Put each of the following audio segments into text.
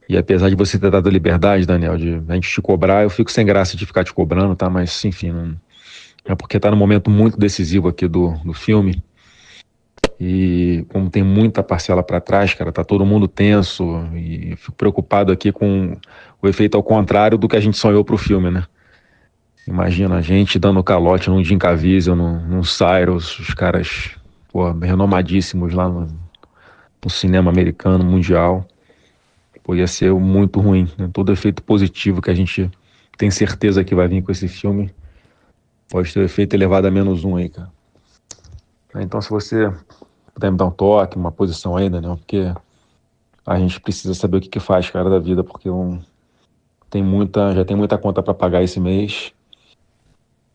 E apesar de você ter dado a liberdade, Daniel, de a gente te cobrar, eu fico sem graça de ficar te cobrando, tá? Mas, enfim, não... é porque tá num momento muito decisivo aqui do filme. E como tem muita parcela para trás, cara, tá todo mundo tenso. E eu fico preocupado aqui com o efeito ao contrário do que a gente sonhou pro filme, né? Imagina a gente dando calote num Jim Caviezel, num Cyrus, os caras, pô, renomadíssimos lá no cinema americano, mundial. Pô, ia ser muito ruim, né? Todo efeito positivo que a gente tem certeza que vai vir com esse filme pode ter o efeito elevado a -1 aí, cara. Então, se você puder me dar um toque, uma posição aí, Daniel, porque a gente precisa saber o que que faz, cara, da vida, porque já tem muita conta para pagar esse mês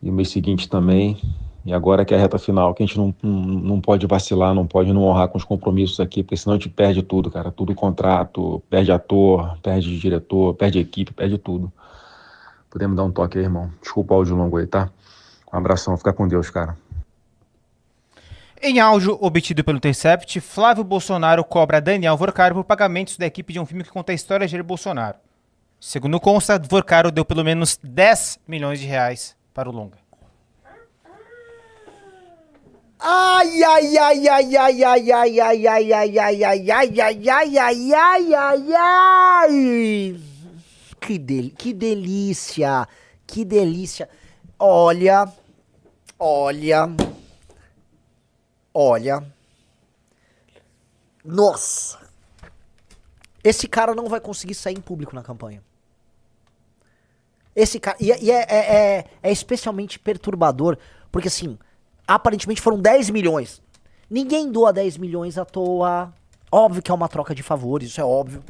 e o mês seguinte também. E agora que é a reta final, que a gente não pode vacilar, não pode não honrar com os compromissos aqui, porque senão a gente perde tudo, cara. Tudo contrato, perde ator, perde diretor, perde equipe, perde tudo. Podemos dar um toque aí, irmão. Desculpa o áudio longo aí, tá? Um abração, fica com Deus, cara. Em áudio obtido pelo Intercept, Flávio Bolsonaro cobra Daniel Vorcaro por pagamentos da equipe de um filme que conta a história de Jair Bolsonaro. Segundo consta, Vorcaro deu pelo menos 10 milhões de reais para o longa. Ai, ai, ai, ai, ai, ai, ai, ai, ai, ai, ai, ai, ai, ai, ai, ai, ai, ai, ai. Que delícia, que delícia. Olha, olha, olha. Nossa. Esse cara não vai conseguir sair em público na campanha. Esse cara. É especialmente perturbador, porque assim, aparentemente foram 10 milhões. Ninguém doa 10 milhões à toa. Óbvio que é uma troca de favores, isso é óbvio.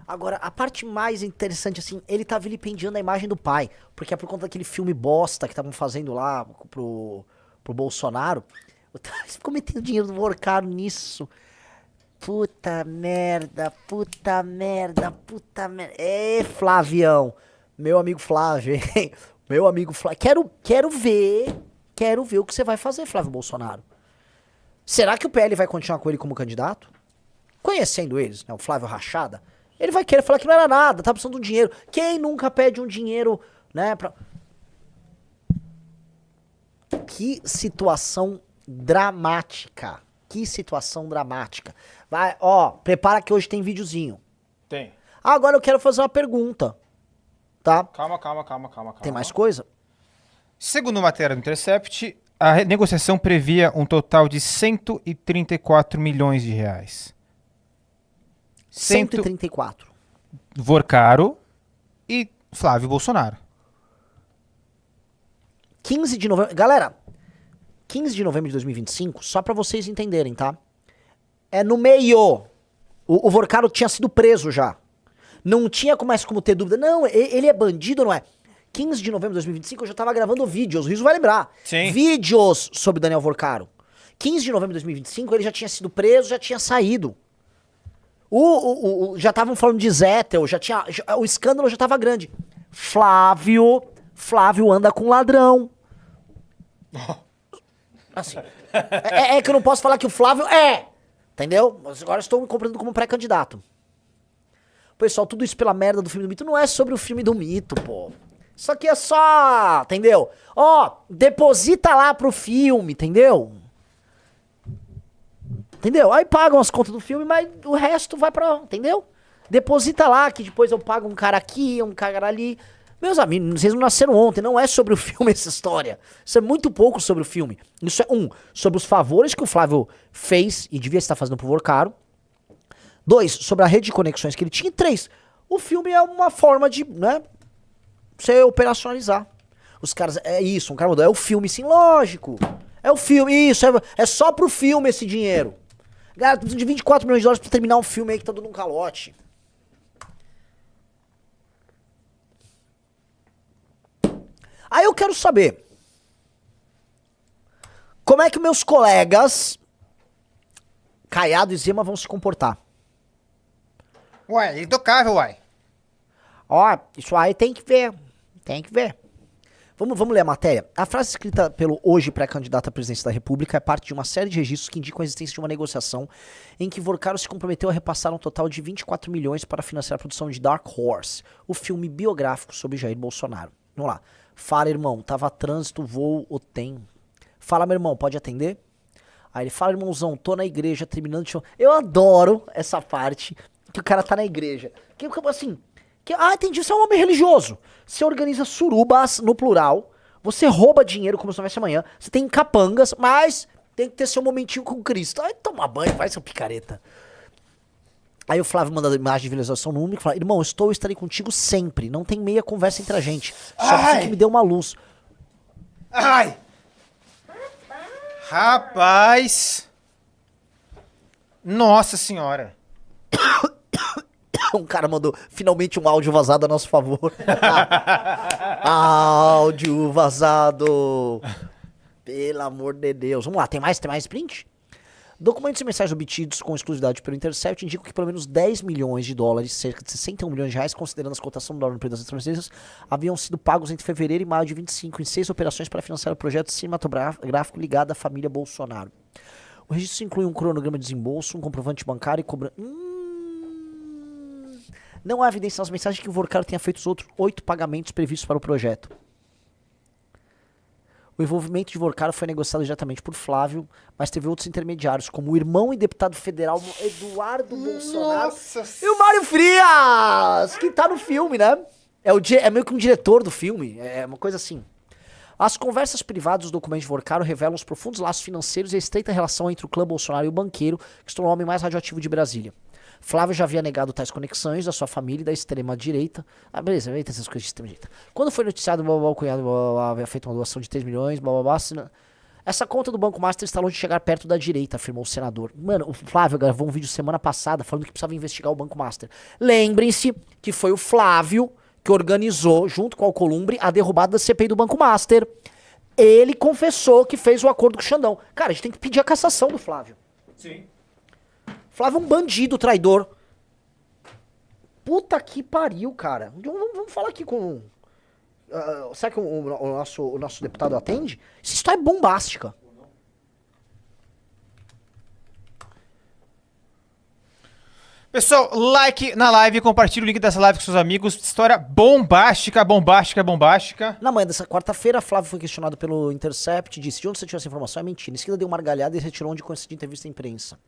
Agora, a parte mais interessante, assim, ele tá vilipendiando a imagem do pai. Porque é por conta daquele filme bosta que estavam fazendo lá pro Bolsonaro. Eles ficam metendo dinheiro do Vorcaro nisso. Puta merda, puta merda, puta merda. É, Flavião. Meu amigo Flávio, hein? Meu amigo Flávio. Quero ver o que você vai fazer, Flávio Bolsonaro. Será que o PL vai continuar com ele como candidato? Conhecendo eles, né? O Flávio Rachada. Ele vai querer falar que não era nada, tá precisando de um dinheiro. Quem nunca pede um dinheiro, né? Que situação dramática. Que situação dramática. Vai, ó, prepara que hoje tem videozinho. Tem. Agora eu quero fazer uma pergunta, tá? Calma. Tem mais coisa? Segundo matéria do Intercept, a negociação previa um total de 134 milhões de reais. 134. Vorcaro e Flávio Bolsonaro. 15 de novembro. Galera, 15 de novembro de 2025, só pra vocês entenderem, tá? É no meio. O Vorcaro tinha sido preso já. Não tinha mais como ter dúvida. Não, ele é bandido, não é? 15 de novembro de 2025 eu já tava gravando vídeos, o Riso vai lembrar. Sim. Vídeos sobre Daniel Vorcaro. 15 de novembro de 2025 ele já tinha sido preso, já tinha saído. Já estavam falando de Zettel, o escândalo já tava grande. Flávio anda com ladrão. Assim, é que eu não posso falar que o Flávio é, entendeu? Mas agora eu estou me compreendendo como pré-candidato. Pessoal, tudo isso pela merda do filme do Mito não é sobre o filme do Mito, pô. Isso aqui é só, entendeu? Ó, deposita lá pro filme, entendeu? Entendeu? Aí pagam as contas do filme, mas o resto vai pra, entendeu? Deposita lá, que depois eu pago um cara aqui, um cara ali. Meus amigos, vocês não nasceram ontem, não é sobre o filme essa história. Isso é muito pouco sobre o filme. Isso é, sobre os favores que o Flávio fez e devia estar fazendo pro Vorcaro. 2, sobre a rede de conexões que ele tinha. E 3, o filme é uma forma de, né, você operacionalizar. Os caras, é isso, um cara mandou, é o filme sim, lógico. É o filme, isso, é só pro filme esse dinheiro. Galera, precisa de 24 milhões de dólares pra terminar um filme aí que tá dando um calote. Aí eu quero saber, como é que meus colegas Caiado e Zema vão se comportar? Ué, é intocável, uai. Ó, isso aí tem que ver. Tem que ver. Vamos ler a matéria? A frase escrita pelo hoje pré-candidato à presidência da República é parte de uma série de registros que indicam a existência de uma negociação em que Vorcaro se comprometeu a repassar um total de 24 milhões para financiar a produção de Dark Horse, o filme biográfico sobre Jair Bolsonaro. Vamos lá. Fala, irmão, tava trânsito, voo, ou tem. Fala, meu irmão, pode atender? Aí ele fala, irmãozão, tô na igreja terminando de show. Eu adoro essa parte que o cara tá na igreja. Que assim, entendi, você é um homem religioso. Você organiza surubas no plural, você rouba dinheiro como se não houvesse amanhã, você tem capangas, mas tem que ter seu momentinho com Cristo. Aí toma banho, vai seu picareta. Aí o Flávio manda a imagem de visualização no único e fala, irmão, estarei contigo sempre, não tem meia conversa entre a gente. Só você que me deu uma luz. Ai! Rapaz! Nossa senhora! Um cara mandou finalmente um áudio vazado a nosso favor. Áudio vazado. Pelo amor de Deus. Vamos lá, tem mais print? Documentos e mensagens obtidos com exclusividade pelo Intercept indicam que pelo menos 10 milhões de dólares, cerca de 61 milhões de reais, considerando as cotações do dólar no preço das transferências, haviam sido pagos entre fevereiro e maio de 25 em 6 operações para financiar o projeto cinematográfico ligado à família Bolsonaro. O registro inclui um cronograma de desembolso, um comprovante bancário e cobrança... Não há evidência nas mensagens que o Vorcaro tenha feito os outros 8 pagamentos previstos para o projeto. O envolvimento de Vorcaro foi negociado diretamente por Flávio, mas teve outros intermediários, como o irmão e deputado federal Eduardo Bolsonaro e o Mário Frias, que tá no filme, né? É meio que um diretor do filme, é uma coisa assim. As conversas privadas dos documentos de Vorcaro revelam os profundos laços financeiros e a estreita relação entre o clã Bolsonaro e o banqueiro, que se tornou o homem mais radioativo de Brasília. Flávio já havia negado tais conexões da sua família e da extrema-direita. Ah, beleza, eita, essas coisas de extrema-direita. Quando foi noticiado, o cunhado havia feito uma doação de 3 milhões, essa conta do Banco Master está longe de chegar perto da direita, afirmou o senador. Mano, o Flávio gravou um vídeo semana passada falando que precisava investigar o Banco Master. Lembrem-se que foi o Flávio que organizou, junto com o Alcolumbre, a derrubada da CPI do Banco Master. Ele confessou que fez o acordo com o Xandão. Cara, a gente tem que pedir a cassação do Flávio. Sim. Flávio é um bandido, traidor. Puta que pariu, cara. Vamos falar aqui com... será que o nosso deputado atende? Essa história é bombástica. Pessoal, like na live, compartilha o link dessa live com seus amigos. História bombástica, bombástica, bombástica. Na manhã dessa quarta-feira, Flávio foi questionado pelo Intercept, disse, de onde você tirou essa informação? É mentira. Em seguida deu uma gargalhada e retirou onde concedeu entrevista à imprensa.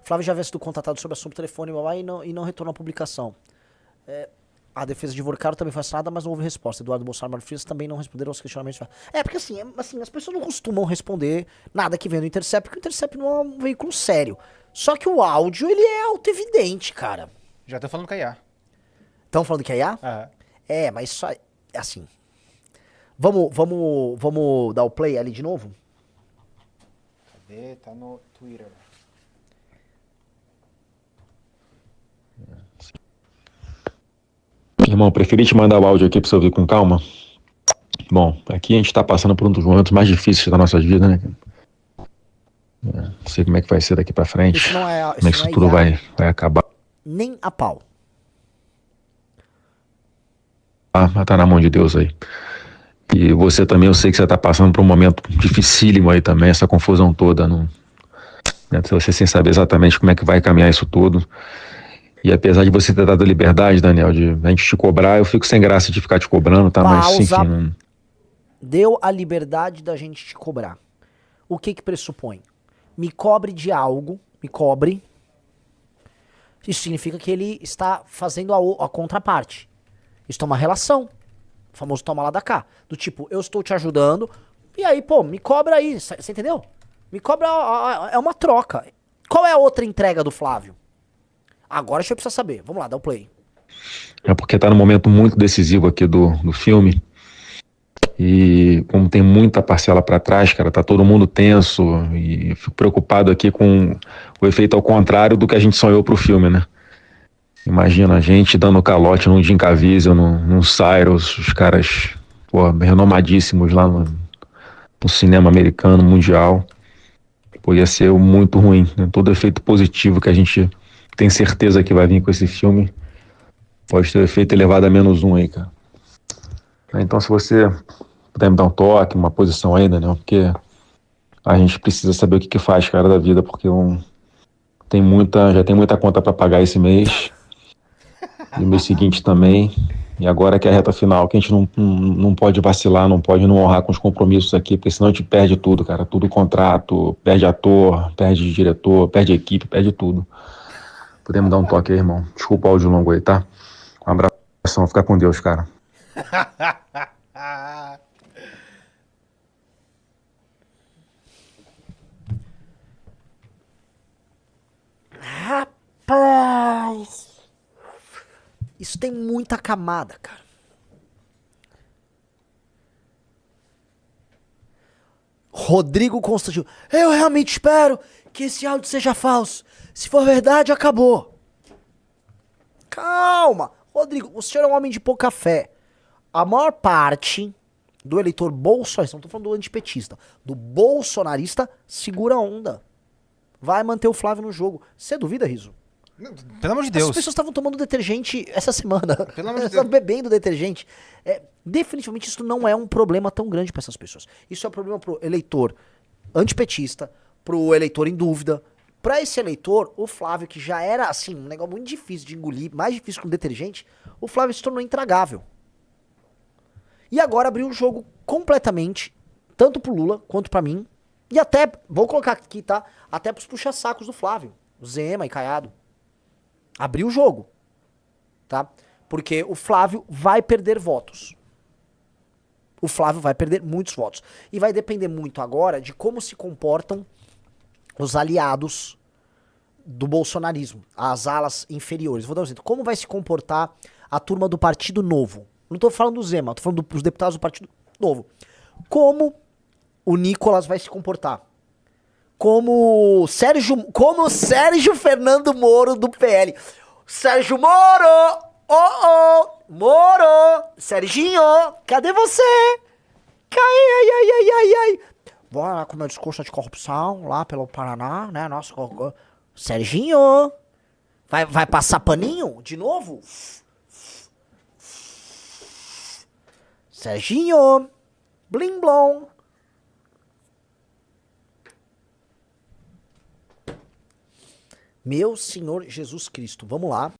Flávio já havia sido contatado sobre o assunto telefone e não retornou à publicação. A defesa de Vorcaro também foi assinada, mas não houve resposta. Eduardo Bolsonaro e Mário Frias também não responderam aos questionamentos. Porque assim, as pessoas não costumam responder nada que vem do Intercept, porque o Intercept não é um veículo sério. Só que o áudio, ele é auto-evidente, cara. Já tô falando com a IA. Estão falando que é IA? Ah. Mas só... assim... Vamos dar o play ali de novo? Cadê? Tá no Twitter. Irmão, preferi te mandar o áudio aqui pra você ouvir com calma. Bom, aqui a gente tá passando por um dos momentos mais difíceis da nossa vida, né? Não sei como é que vai ser daqui pra frente. Isso não é, como é que isso tudo vai acabar. Nem a pau. Mas tá na mão de Deus aí. E você também, eu sei que você tá passando por um momento dificílimo aí também, essa confusão toda. Né? Você sem saber exatamente como é que vai caminhar isso tudo. E apesar de você ter dado a liberdade, Daniel, de a gente te cobrar, eu fico sem graça de ficar te cobrando, tá? Mas, enfim... Não... Deu a liberdade da gente te cobrar. O que pressupõe? Me cobre de algo, me cobre. Isso significa que ele está fazendo a contraparte. Isso é uma relação. O famoso toma lá da cá. Do tipo, eu estou te ajudando, e aí, pô, me cobra aí. Você entendeu? Me cobra, é uma troca. Qual é a outra entrega do Flávio? Agora a gente precisa saber. Vamos lá, dá o play. É porque tá num momento muito decisivo aqui do filme. E como tem muita parcela pra trás, cara, tá todo mundo tenso. E eu fico preocupado aqui com o efeito ao contrário do que a gente sonhou pro filme, né? Imagina a gente dando calote num Jim Caviezel, num Cyrus, os caras, pô, renomadíssimos lá no cinema americano, mundial. Pô, ia ser muito ruim, né? Todo efeito positivo que a gente tem certeza que vai vir com esse filme pode ter efeito elevado a -1 aí, cara. Então, se você puder me dar um toque, uma posição aí, Daniel, porque a gente precisa saber o que faz, cara, da vida, porque já tem muita conta para pagar esse mês, e o mês seguinte também, e agora que é a reta final, que a gente não pode vacilar, não pode não honrar com os compromissos aqui, porque senão a gente perde tudo, cara, tudo contrato, perde ator, perde diretor, perde equipe, perde tudo. Podemos dar um toque aí, irmão? Desculpa o áudio longo aí, tá? Um abração, fica com Deus, cara. Rapaz! Isso tem muita camada, cara. Rodrigo Constantino. Eu realmente espero que esse áudio seja falso. Se for verdade, acabou. Calma. Rodrigo, o senhor é um homem de pouca fé. A maior parte do eleitor bolsonarista, não tô falando do antipetista, do bolsonarista, segura a onda. Vai manter o Flávio no jogo. Você duvida, Riso? Pelo amor de Deus. As pessoas estavam tomando detergente essa semana. Pelo amor de Deus. Estavam bebendo detergente. Definitivamente isso não é um problema tão grande para essas pessoas. Isso é um problema pro eleitor antipetista, pro eleitor em dúvida. Pra esse eleitor, o Flávio, que já era assim, um negócio muito difícil de engolir, mais difícil que um detergente, o Flávio se tornou intragável. E agora abriu o jogo completamente, tanto pro Lula quanto pra mim. E até, vou colocar aqui, tá? Até pros puxa-sacos do Flávio. Zema e Caiado. Abriu o jogo. Tá? Porque o Flávio vai perder votos. O Flávio vai perder muitos votos. E vai depender muito agora de como se comportam os aliados do bolsonarismo. As alas inferiores. Vou dar um exemplo. Como vai se comportar a turma do Partido Novo? Não tô falando do Zema, tô falando dos deputados do Partido Novo. Como o Nicolas vai se comportar? Como o Sérgio Fernando Moro do PL. Sérgio Moro! Moro! Serginho! Cadê você? Ai. Bora lá com o meu discurso de corrupção, lá pelo Paraná, né? Nossa, Serginho! Vai passar paninho de novo? Serginho! Blim blom! Meu Senhor Jesus Cristo, vamos lá.